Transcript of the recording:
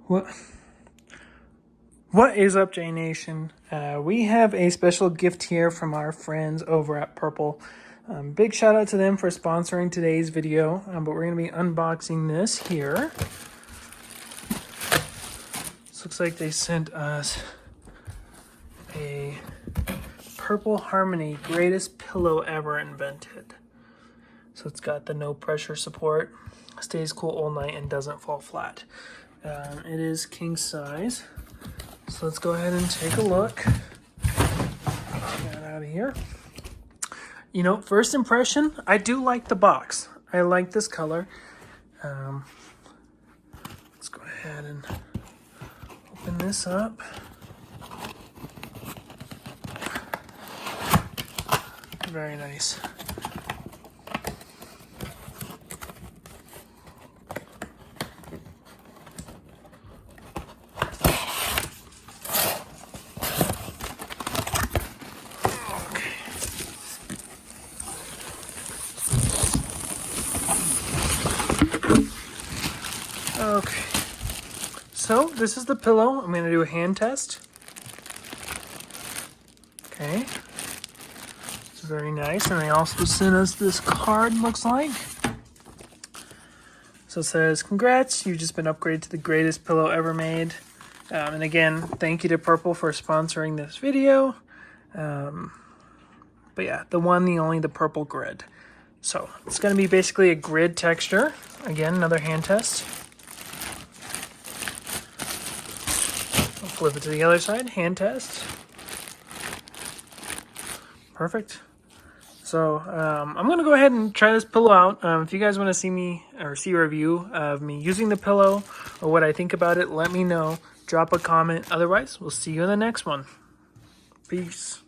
What is up, J Nation? We have a special gift here from our friends over at Purple. Big shout out to them for sponsoring today's video, but we're going to be unboxing this here. This looks like they sent us a Purple Harmony greatest pillow ever invented. So it's got the no pressure support, stays cool all night, and doesn't fall flat. It is king size. So let's go ahead and take a look. Get that out of here. You know, first impression, I do like the box. I like this color. Let's go ahead and open this up. Very nice. Okay, so this is the pillow. I'm going to do a hand test. Okay, it's very nice, and they also sent us this card, looks like. So it says, congrats, you've just been upgraded to the greatest pillow ever made. And again, thank you to Purple for sponsoring this video. But yeah, the one, the only, the Purple grid. So it's going to be basically a grid texture. Again, another hand test. Flip it to the other side, hand test. Perfect. So I'm going to go ahead and try this pillow out. If you guys want to see me or see a review of me using the pillow or what I think about it, let me know. Drop a comment. Otherwise, we'll see you in the next one. Peace.